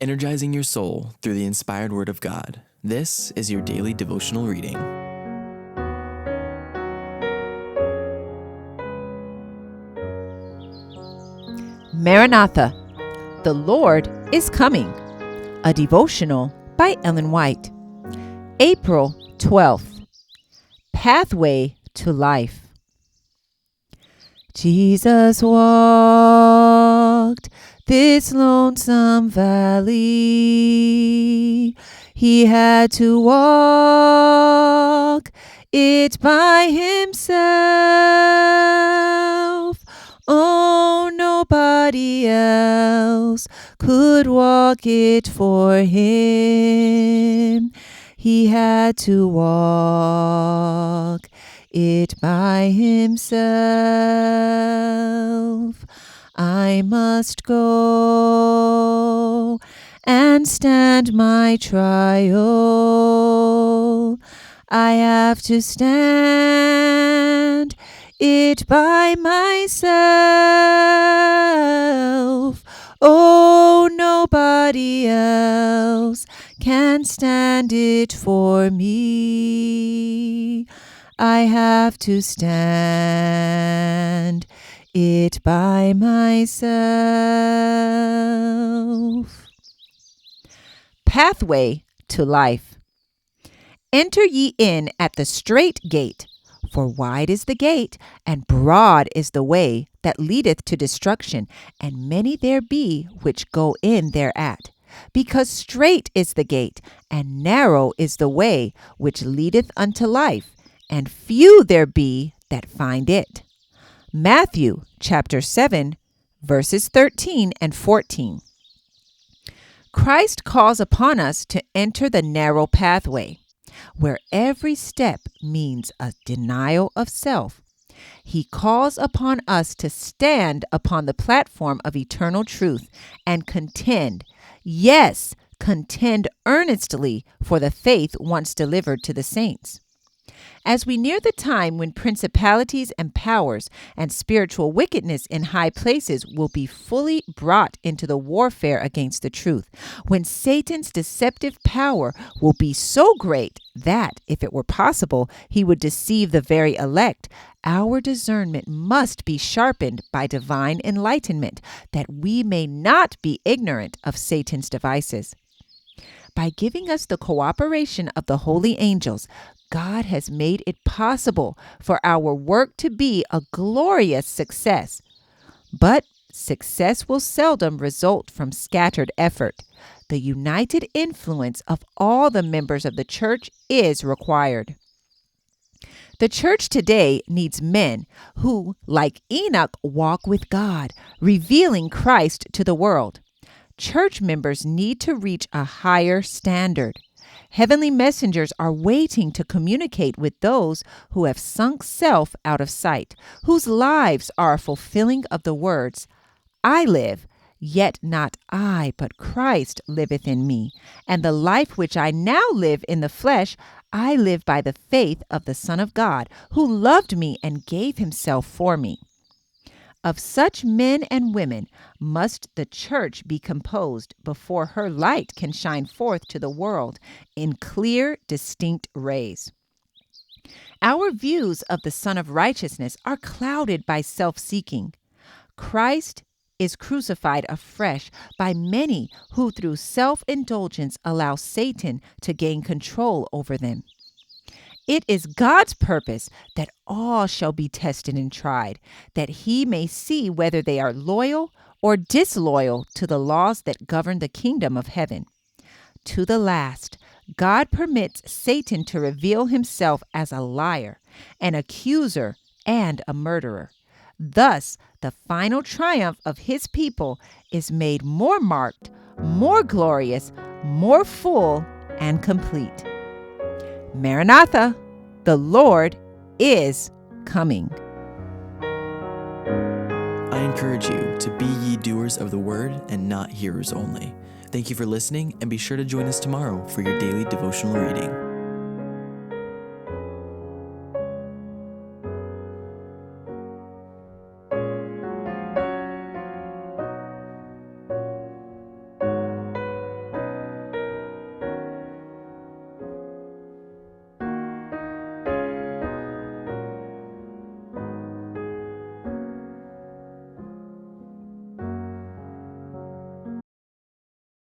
energizing your soul through the inspired Word of God. This is your daily devotional reading. Maranatha, the Lord is coming. A devotional by Ellen White. April 12th. Pathway to Life. Jesus walked this lonesome valley. He had to walk it by himself. Oh, nobody else could walk it for him. He had to walk it by himself. I must go and stand my trial. I have to stand it by myself. Oh, nobody else can stand it for me. I have to stand it by myself. Pathway to Life. Enter ye in at the strait gate, for wide is the gate, and broad is the way that leadeth to destruction, and many there be which go in thereat. Because strait is the gate, and narrow is the way which leadeth unto life, and few there be that find it. Matthew chapter 7, verses 13 and 14. Christ calls upon us to enter the narrow pathway, where every step means a denial of self. He calls upon us to stand upon the platform of eternal truth and contend, yes, contend earnestly for the faith once delivered to the saints. As we near the time when principalities and powers and spiritual wickedness in high places will be fully brought into the warfare against the truth, when Satan's deceptive power will be so great that, if it were possible, he would deceive the very elect, our discernment must be sharpened by divine enlightenment, that we may not be ignorant of Satan's devices. By giving us the cooperation of the holy angels, God has made it possible for our work to be a glorious success. But success will seldom result from scattered effort. The united influence of all the members of the church is required. The church today needs men who, like Enoch, walk with God, revealing Christ to the world. Church members need to reach a higher standard. Heavenly messengers are waiting to communicate with those who have sunk self out of sight, whose lives are a fulfilling of the words, I live, yet not I, but Christ liveth in me. And the life which I now live in the flesh, I live by the faith of the Son of God, who loved me and gave himself for me. Of such men and women must the church be composed before her light can shine forth to the world in clear, distinct rays. Our views of the Son of Righteousness are clouded by self-seeking. Christ is crucified afresh by many who through self-indulgence allow Satan to gain control over them. It is God's purpose that all shall be tested and tried, that he may see whether they are loyal or disloyal to the laws that govern the kingdom of heaven. To the last, God permits Satan to reveal himself as a liar, an accuser, and a murderer. Thus, the final triumph of his people is made more marked, more glorious, more full, and complete. Maranatha, the Lord is coming. I encourage you to be ye doers of the word and not hearers only. Thank you for listening, and be sure to join us tomorrow for your daily devotional reading.